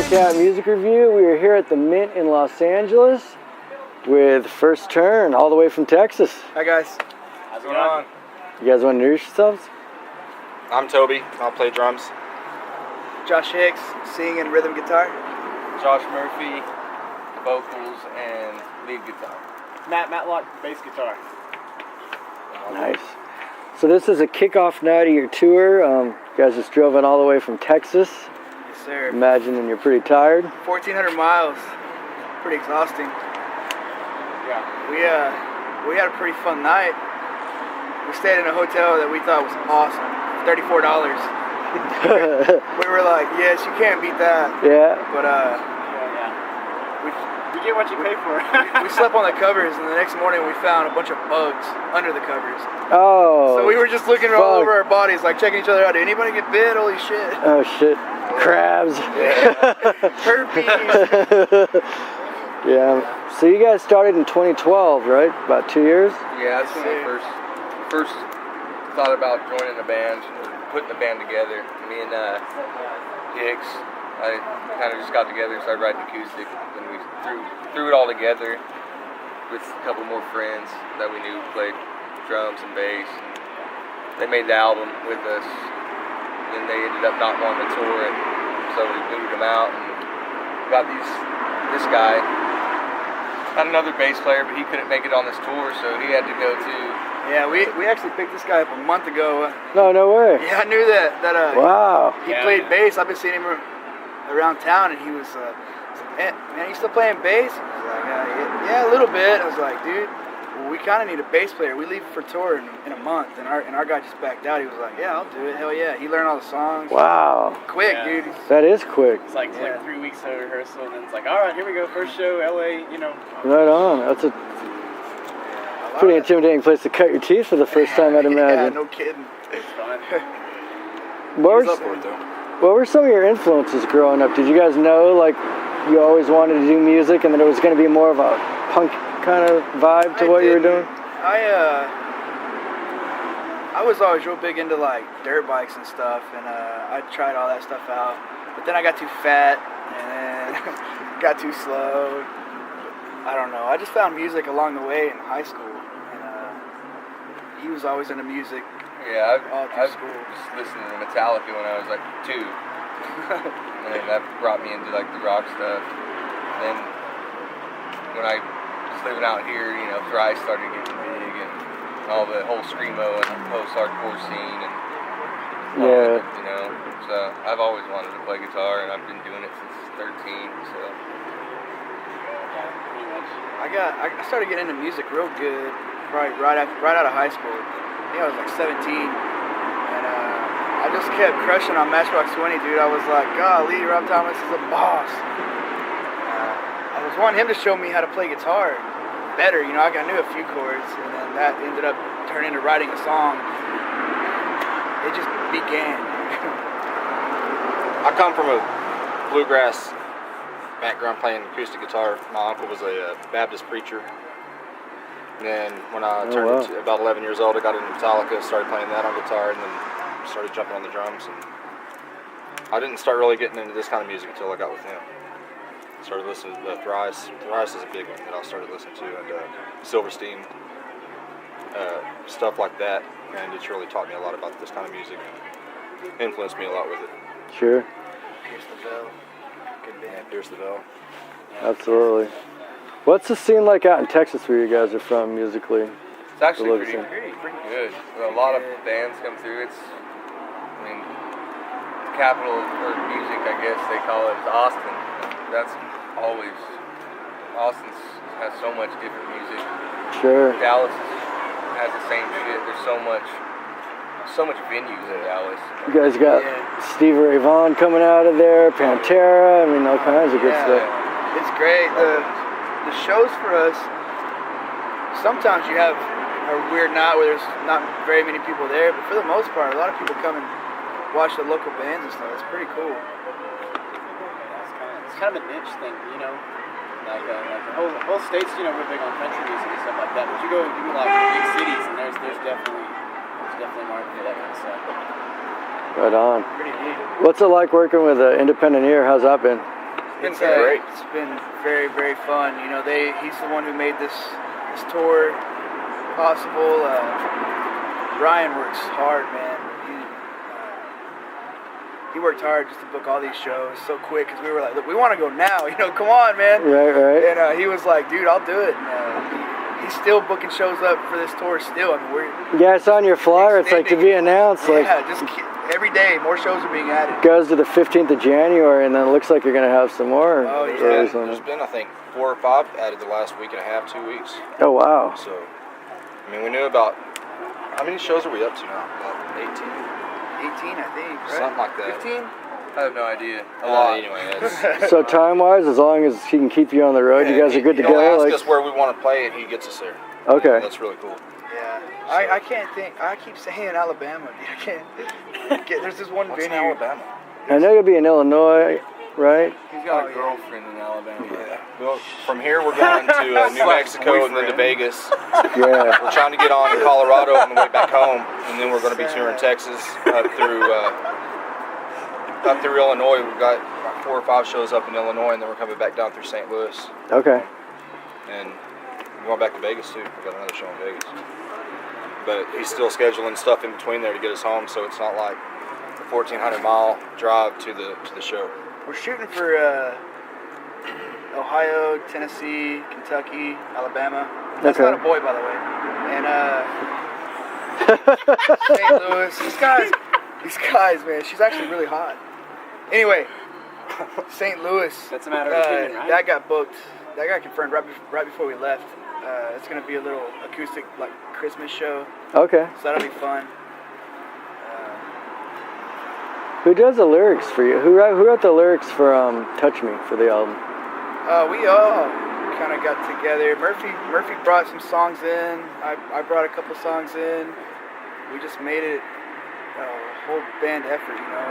Cat Music Review. We are here at the Mint in Los Angeles with First Turn, all the way from Texas. Hi guys. How's it going? You guys want to introduce yourselves? I'm Toby. I'll play drums. Josh Hicks, sing and rhythm guitar. Josh Murphy, vocals and lead guitar. Matt Matlock, bass guitar. Nice. So this is a kickoff night of your tour. You guys just drove in all the way from Texas. Yes, sir. Imagining you're pretty tired. 1,400 miles. Pretty exhausting. Yeah. We had a pretty fun night. We stayed in a hotel that we thought was awesome. $34. We were like, yes, you can't beat that. Yeah. But You get what you pay for. we slept on the covers, and the next morning we found a bunch of bugs under the covers. Oh. So we were just looking all over our bodies, like checking each other out. Did anybody get bit? Holy shit. Oh shit. Crabs. Herpes. Yeah. So you guys started in 2012, right? About 2 years? Yeah, that's when we first thought about joining a band, or putting a band together. Me and Hicks, I kind of just got together and started writing acoustic, and we threw it all together with a couple more friends that we knew played drums and bass. They made the album with us, and they ended up not wanting to tour, and so we moved them out and got this guy. Not another bass player, but he couldn't make it on this tour, so he had to go to. Yeah, we actually picked this guy up a month ago. No way. Yeah, I knew that. Wow. He played bass. I've been seeing him around town, and he was man, you still playing bass? He was like, yeah, a little bit. I was like, dude, well, we kind of need a bass player. We leave for tour in a month, and our guy just backed out. He was like, yeah, I'll do it. Hell yeah. He learned all the songs. Wow. Quick, Yeah. dude. That is quick. It's like 3 weeks of rehearsal, and then it's like, all right, here we go, first show, LA, you know. Right on. That's a pretty intimidating place to cut your teeth for the first time, I'd Yeah, imagine. no kidding. It's fun. What were some of your influences growing up? Did you guys know, like, you always wanted to do music and that it was going to be more of a punk kind of vibe to what you were doing? I was always real big into, like, dirt bikes and stuff, and I tried all that stuff out. But then I got too fat, and then got too slow. I don't know. I just found music along the way in high school, and he was always into music. Yeah, all I through school. just listened to Metallica when I was like 2, and then that brought me into like the rock stuff. Then when I was living out here, you know, Thrice started getting big, and all the whole screamo and post-hardcore scene, and all Yeah. of it, you know. So I've always wanted to play guitar, and I've been doing it since 13. So I started getting into music real good, probably right out of high school. I think I was like 17, and I just kept crushing on Matchbox 20, dude. I was like, golly, Rob Thomas is a boss. I was wanting him to show me how to play guitar better. You know, I knew a few chords, and then that ended up turning into writing a song. It just began. I come from a bluegrass background playing acoustic guitar. My uncle was a Baptist preacher. And then when I turned into about 11 years old, I got into Metallica, started playing that on guitar, and then started jumping on the drums. And I didn't start really getting into this kind of music until I got with him. Started listening to Thrice. Thrice is a big one that I started listening to, and Silverstein, stuff like that. And it's really taught me a lot about this kind of music. Influenced me a lot with it. Sure. Pierce the Veil. Good band. Yeah, Pierce the Veil. Absolutely. What's the scene like out in Texas where you guys are from musically? it's actually Pretty pretty good. A lot of bands come through. I mean, capital of music, I guess they call it, is Austin. Austin has so much different music. Sure. Dallas has the same shit. There's so much venues in Dallas. You guys got Stevie Ray Vaughan coming out of there, Pantera, I mean, all kinds of good stuff. It's great. The shows for us, sometimes you have a weird night where there's not very many people there, but for the most part, a lot of people come and watch the local bands and stuff. It's pretty cool. It's kind of a niche thing, you know. Like the whole states, you know, we're big on country music and stuff like that. But you go like big cities, and there's definitely market for that kind of stuff. Right on. Pretty neat. What's it like working with Independent Ear? How's that been? It's been great. It's been very, very fun. You know, he's the one who made this tour possible. Ryan works hard, man. He worked hard just to book all these shows so quick because we were like, look, we want to go now. You know, come on, man. Right. And he was like, dude, I'll do it. And, he's still booking shows up for this tour still. I mean, Yeah, it's on your flyer. It's like to be announced. Yeah, just every day more shows are being added. Goes to the 15th of January, and then it looks like you're going to have some more. Oh, yeah. shows on There's it. been, I think, 4 or 5 added the last week and a half, 2 weeks. Oh, wow. So, I mean, we knew about, how many shows are we up to now? About 18? 18, I think, right? Something like that. 15? I have no idea. A lot. Anyway, it's, So time-wise, as long as he can keep you on the road, you guys are good to he'll go? ask us where we want to play, and he gets us there. Okay. That's really cool. Yeah. I can't think. I keep saying Alabama. Dude. I can't. There's this one What's in venue. Alabama? I know you'll be in Illinois, right? He's got Oh, a yeah. girlfriend in Alabama. Yeah. Well, from here we're going to New Mexico and then to Vegas. Yeah. We're trying to get on in Colorado on the way back home, and then we're going to be touring Texas up through Illinois. We've got 4 or 5 shows up in Illinois, and then we're coming back down through St. Louis, Okay. and we're going back to Vegas too. We've got another show in Vegas, but he's still scheduling stuff in between there to get us home, so it's not like a 1,400-mile drive to the show. We're shooting for Ohio, Tennessee, Kentucky, Alabama. That's Okay. not a boy, by the way. And St. Louis. These guys, man. She's actually really hot. Anyway, St. Louis. That's a matter of opinion, right? That got booked. That got confirmed right before we left. It's gonna be a little acoustic like Christmas show, Okay. so that'll be fun. Who does the lyrics for you? Who wrote the lyrics for "Touch Me" for the album? We all kind of got together. Murphy brought some songs in. I brought a couple songs in. We just made it a whole band effort, you know.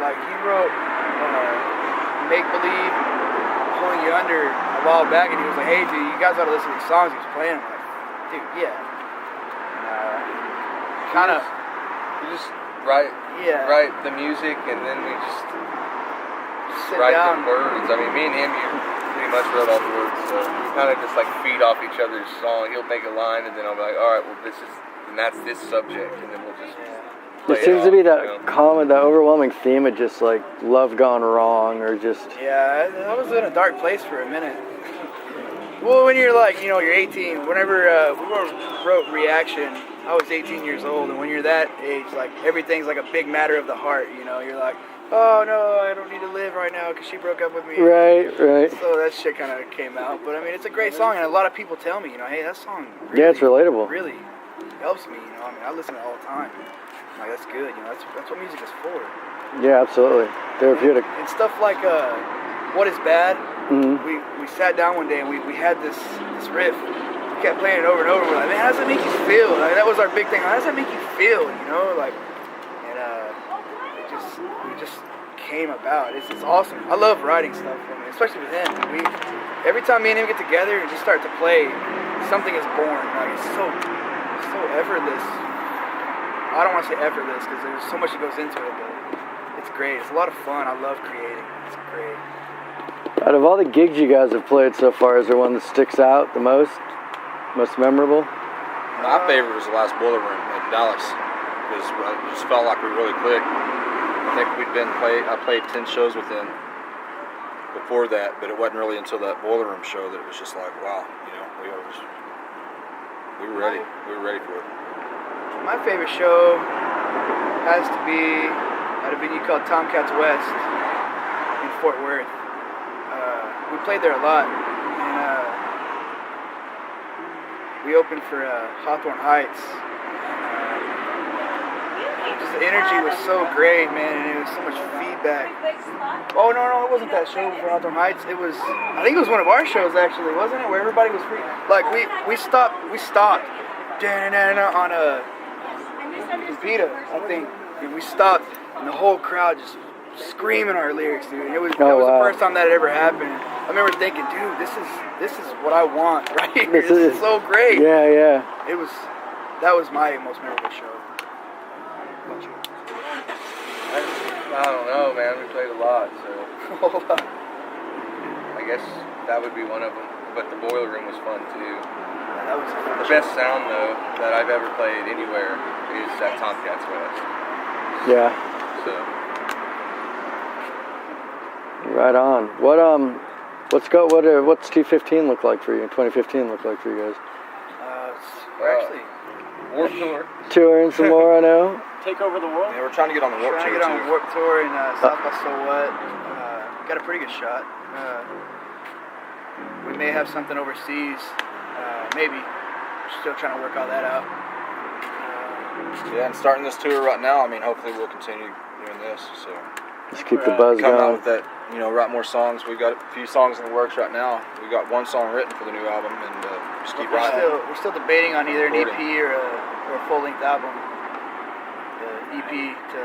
Like he wrote "Make Believe," "Pulling You Under" a while back, and he was like, "Hey, dude, you guys ought to listen to these songs." He was playing. I'm like, dude, yeah. Kind of, We just write the music, and then we just sit write down. the words. I mean, me and him, you pretty much wrote all the words, so we kind of just like feed off each other's song. He'll make a line, and then I'll be like, all right, well, that's this subject, and then we'll just play There seems to be that you know? common, that overwhelming theme of just like love gone wrong, or just Yeah, I was in a dark place for a minute. Well, when you're like, you know, you're 18, whenever we wrote Reaction, I was 18 years old, and when you're that age, like, everything's like a big matter of the heart, you know? You're like, oh, no, I don't need to live right now because she broke up with me. right. So that shit kind of came out. But, I mean, it's a great song, and a lot of people tell me, you know, hey, that song really, Yeah, it's relatable. really helps me, you know? I mean, I listen to it all the time. I'm like, that's good, you know? That's what music is for. Yeah, absolutely. Therapeutic. And stuff like What Is Bad, Hmm. we sat down one day and we had this riff. We kept playing it over and over. We're like, man, how does that make you feel? Like, that was our big thing. How does that make you feel? You know, like, and it just came about. It's awesome. I love writing stuff for me, especially with him. Every time me and him get together and just start to play, something is born. Like, it's so effortless. I don't want to say effortless because there's so much that goes into it, but it's great. It's a lot of fun. I love creating. It's great. Out of all the gigs you guys have played so far, is there one that sticks out the most memorable? My favorite was the last Boiler Room in Dallas, because it just felt like we really clicked. I think I played 10 shows with them before that, but it wasn't really until that Boiler Room show that it was just like, wow, you know, we were ready. We were ready for it. My favorite show has to be at a venue called Tomcats West in Fort Worth. We played there a lot, and we opened for Hawthorne Heights. Just the energy was so great, man, and it was so much feedback. Oh no, it wasn't that show for Hawthorne Heights. I think it was one of our shows actually, wasn't it? Where everybody was free. Like we stopped on a Peta, I think. And we stopped, and the whole crowd just screaming our lyrics, dude. That was wow. the first time that had ever happened. I remember thinking, dude, this is what I want right here. This is so great. Yeah. That was my most memorable show. I don't know, man. We played a lot, so. guess that would be one of them. But the Boiler Room was fun too. Yeah, that was The best sound though that I've ever played anywhere is at Tomcats West. Yeah. So Right on. What's 2015 look like for you? 2015 look like for you guys? we're actually Warped Tour. Touring some more, I know. Take over the world. Yeah, we're trying to get on the Warped trying to Tour get on too. Warped Tour in South by So What. Got a pretty good shot. We may have something overseas. Maybe. Still trying to work all that out. Yeah, and starting this tour right now, I mean, hopefully we'll continue doing this. So Just keep the buzz coming out going. with that, write more songs. We've got a few songs in the works right now. We got one song written for the new album, and just keep writing. We're still debating on either an EP Recording. or a full-length album. The EP to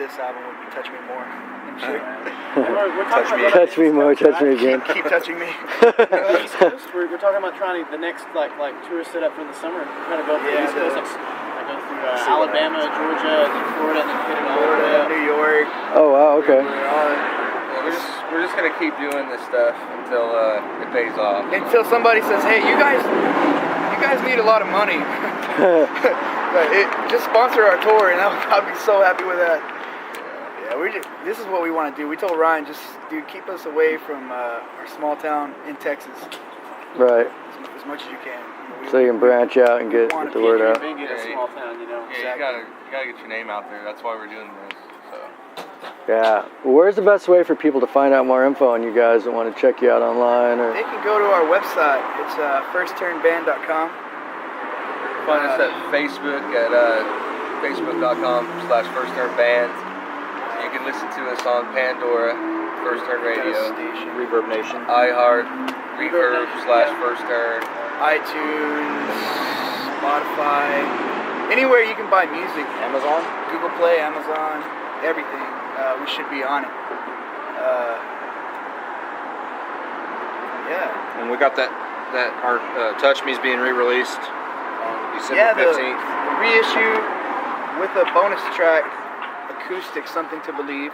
this album would be Touch Me More, I'm sure. We're talking about Touch me more, touch me again. Keep touching me. the East Coast. We're talking about trying to, the next like tour set up for the summer. We're trying to go through the East Coast. Like go through Alabama, Georgia, and then Florida, and then hit it all the way Florida, up. New York. Oh, wow, okay. Yeah, we're just gonna keep doing this stuff until it pays off. Until somebody says, "Hey, you guys need a lot of money. Just sponsor our tour," and I'll be so happy with that. Yeah, this is what we want to do. We told Ryan, dude, keep us away from our small town in Texas Right. as much as you can. So you can branch out and get the word out. Big in a small town, Yeah, Exactly. you gotta get your name out there. That's why we're doing this. So Yeah. Well, where's the best way for people to find out more info on you guys that want to check you out online? Or They can go to our website. It's firstturnband.com. find us at Facebook at facebook.com/FirstTurnBand. You can listen to us on Pandora, First Turn Radio, Station. Reverb Nation. iHeart, Reverb/First Turn. iTunes, Spotify, anywhere you can buy music. Amazon. Google Play, Amazon, everything. We should be on it. Yeah. And we got that our Touch Me's being re-released on December The 15th. reissue with a bonus track, acoustic, Something to Believe.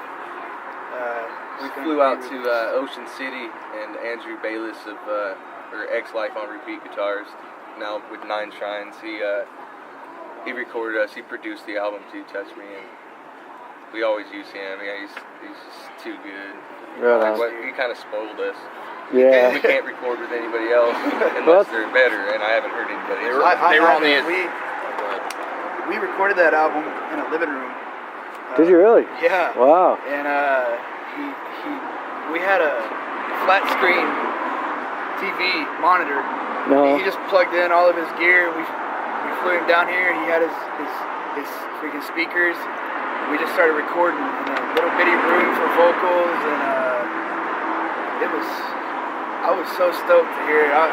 We flew out to Ocean City, and Andrew Bayless of X-Life on Repeat Guitars, now with Nine Shrines, he recorded us. He produced the album too, Touch Me, and we always use him. Yeah, he's just too good. Right on. He kind of spoiled us. Yeah. We can't record with anybody else unless they're better, and I haven't heard anybody. They were on the. We recorded that album in a living room. Did you really? Yeah. Wow. And we had a flat screen TV monitor. No. He just plugged in all of his gear. We flew him down here. He had his freaking speakers. We just started recording in a little bitty room for vocals, and I was so stoked to hear it. I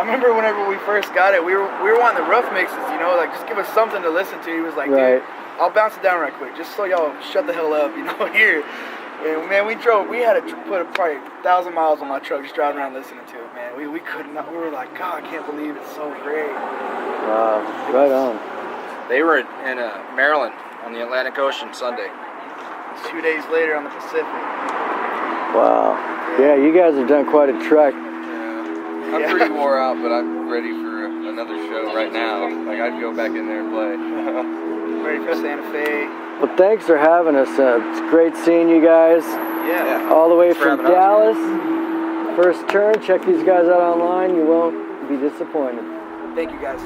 remember whenever we first got it, we were wanting the rough mixes, like just give us something to listen to. He was like, Right. dude, I'll bounce it down right quick, just so y'all shut the hell up, here. And man, we had to put probably 1,000 miles on my truck just driving around listening to it, man. We could not, we were like, God, I can't believe it's so great. Wow. Right on. They were in Maryland on the Atlantic Ocean Sunday. 2 days later on the Pacific. Wow. Yeah, you guys have done quite a trek. I'm pretty wore out, but I'm ready for another show right now. Like, I'd go back in there and play. Ready for Santa Fe. Well, thanks for having us. It's great seeing you guys Yeah. all the way Thanks for from having us. Dallas. First Turn. Check these guys out online. You won't be disappointed. Thank you guys.